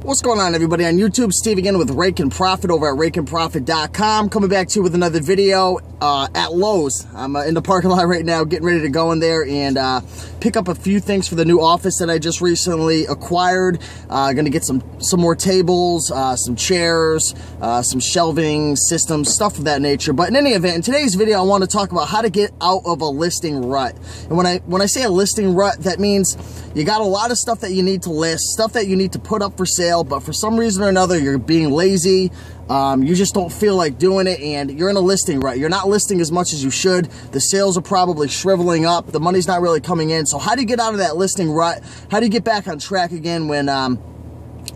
What's going on, everybody? On YouTube, Steve again with Raiken Profit over at RaikenProfit.com. Coming back to you with another video at Lowe's. I'm in the parking lot right now, getting ready to go in there and pick up a few things for the new office that I just recently acquired. Gonna get some more tables, some chairs, some shelving systems, stuff of that nature. But in any event, in today's video, I want to talk about how to get out of a listing rut. And when I say a listing rut, that means you got a lot of stuff that you need to list, stuff that you need to put up for sale, but for some reason or another, you're being lazy. You just don't feel like doing it, and you're in a listing rut. You're not listing as much as you should. The sales are probably shriveling up. The money's not really coming in. So how do you get out of that listing rut? How do you get back on track again when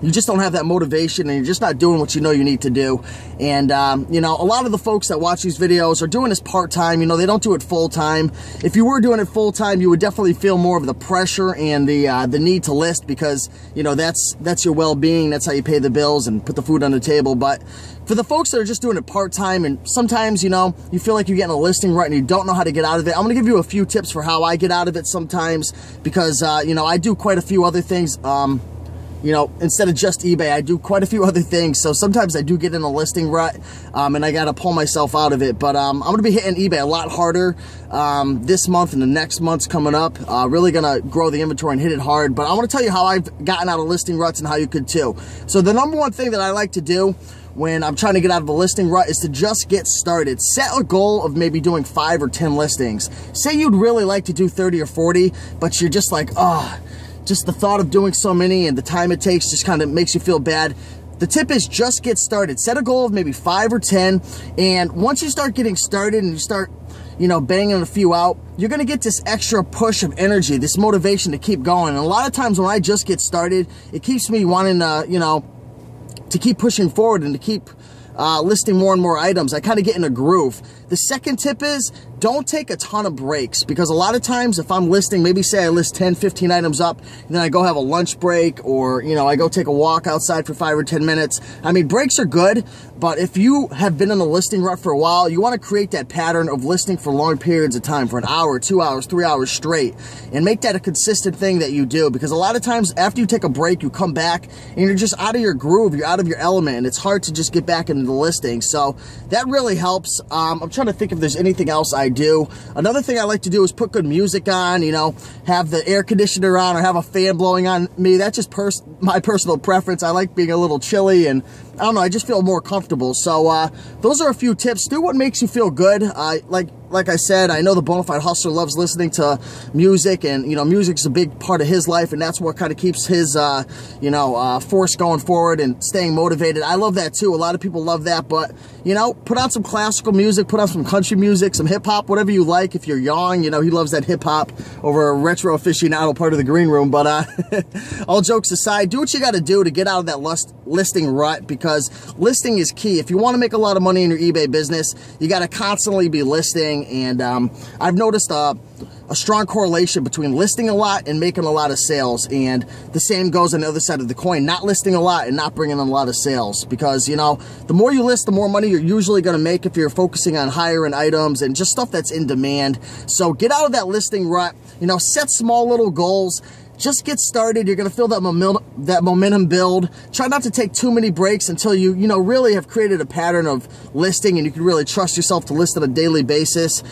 you just don't have that motivation and you're just not doing what you know you need to do? And, you know, a lot of the folks that watch these videos are doing this part-time. You know, they don't do it full-time. If you were doing it full-time, you would definitely feel more of the pressure and the need to list because, you know, that's your well-being. That's how you pay the bills and put the food on the table. But for the folks that are just doing it part-time and sometimes, you know, you feel like you're getting a listing rut and you don't know how to get out of it, I'm going to give you a few tips for how I get out of it sometimes because, you know, I do quite a few other things. You know, instead of just eBay, I do quite a few other things. So sometimes I do get in a listing rut and I got to pull myself out of it. But I'm going to be hitting eBay a lot harder this month and the next month's coming up. Really going to grow the inventory and hit it hard. But I want to tell you how I've gotten out of listing ruts and how you could too. So the number one thing that I like to do when I'm trying to get out of a listing rut is to just get started. Set a goal of maybe doing 5 or 10 listings. Say you'd really like to do 30 or 40, but you're just like, oh, just the thought of doing so many and the time it takes just kind of makes you feel bad. The tip is just get started. Set a goal of maybe 5 or 10. And once you start getting started and you start, you know, banging a few out, you're going to get this extra push of energy, this motivation to keep going. And a lot of times when I just get started, it keeps me wanting to, you know, to keep pushing forward and to keep listing more and more items. I kind of get in a groove. The second tip is don't take a ton of breaks because a lot of times if I'm listing, maybe say I list 10, 15 items up and then I go have a lunch break or, you know, I go take a walk outside for 5 or 10 minutes. I mean, breaks are good, but if you have been in a listing rut for a while, you want to create that pattern of listing for long periods of time, for an hour, 2 hours, 3 hours straight, and make that a consistent thing that you do because a lot of times after you take a break, you come back and you're just out of your groove, you're out of your element, and it's hard to just get back into the listing. So that really helps. I'm trying to think if there's anything else I do. Another thing I like to do is put good music on, you know, have the air conditioner on or have a fan blowing on me. That's just my personal preference. I like being a little chilly and I don't know, I just feel more comfortable. So those are a few tips. Do what makes you feel good. Like I said, I know the Bonafide Hustler loves listening to music, and you know, music's a big part of his life, and that's what kind of keeps his you know, force going forward and staying motivated. I love that too. A lot of people love that, but you know, put on some classical music, put on some country music, some hip hop, whatever you like. If you're young, you know, he loves that hip hop over a retro aficionado part of the green room. But all jokes aside, do what you got to do to get out of that listing rut because listing is key. If you want to make a lot of money in your eBay business, you got to constantly be listing. And I've noticed a strong correlation between listing a lot and making a lot of sales. And the same goes on the other side of the coin, not listing a lot and not bringing in a lot of sales. Because, you know, the more you list, the more money you're usually going to make if you're focusing on higher end items and just stuff that's in demand. So get out of that listing rut, you know, set small little goals. Just get started. You're going to feel that momentum build. Try not to take too many breaks until you know, really have created a pattern of listing and you can really trust yourself to list on a daily basis.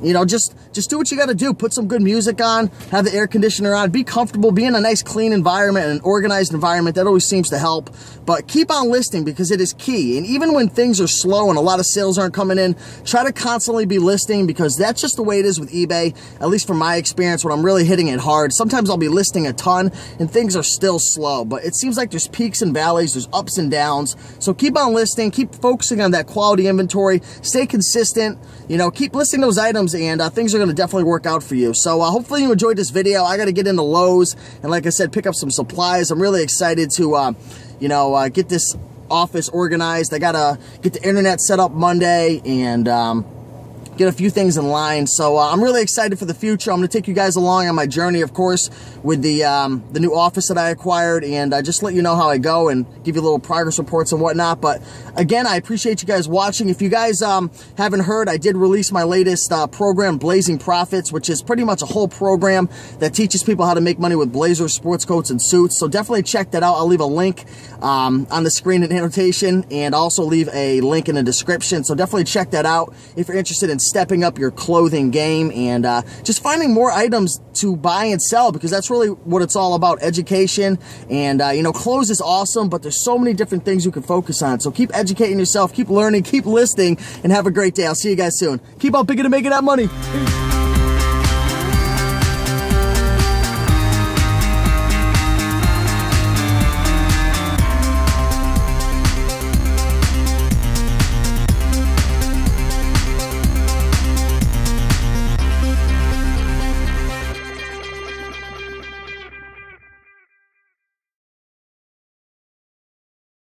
You know, just do what you got to do. Put some good music on, have the air conditioner on, be comfortable, be in a nice clean environment and an organized environment. That always seems to help. But keep on listing because it is key. And even when things are slow and a lot of sales aren't coming in, try to constantly be listing because that's just the way it is with eBay, at least from my experience when I'm really hitting it hard. Sometimes I'll be listing a ton and things are still slow, but it seems like there's peaks and valleys, there's ups and downs. So keep on listing, keep focusing on that quality inventory, stay consistent, you know, keep listing those items and things are going to definitely work out for you. So hopefully you enjoyed this video. I got to get into Lowe's and like I said, pick up some supplies. I'm really excited to, you know, get this office organized. I got to get the internet set up Monday and get a few things in line. So I'm really excited for the future. I'm going to take you guys along on my journey, of course, with the new office that I acquired, and just let you know how I go and give you little progress reports and whatnot. But again, I appreciate you guys watching. If you guys haven't heard, I did release my latest program, Blazing Profits, which is pretty much a whole program that teaches people how to make money with blazers, sports coats, and suits. So definitely check that out. I'll leave a link on the screen in annotation, and also leave a link in the description. So definitely check that out if you're interested in stepping up your clothing game and just finding more items to buy and sell, because that's really what it's all about, education. And you know, clothes is awesome, but there's so many different things you can focus on. So keep educating yourself, keep learning, keep listening, and have a great day. I'll see you guys soon. Keep on picking and making that money. Peace.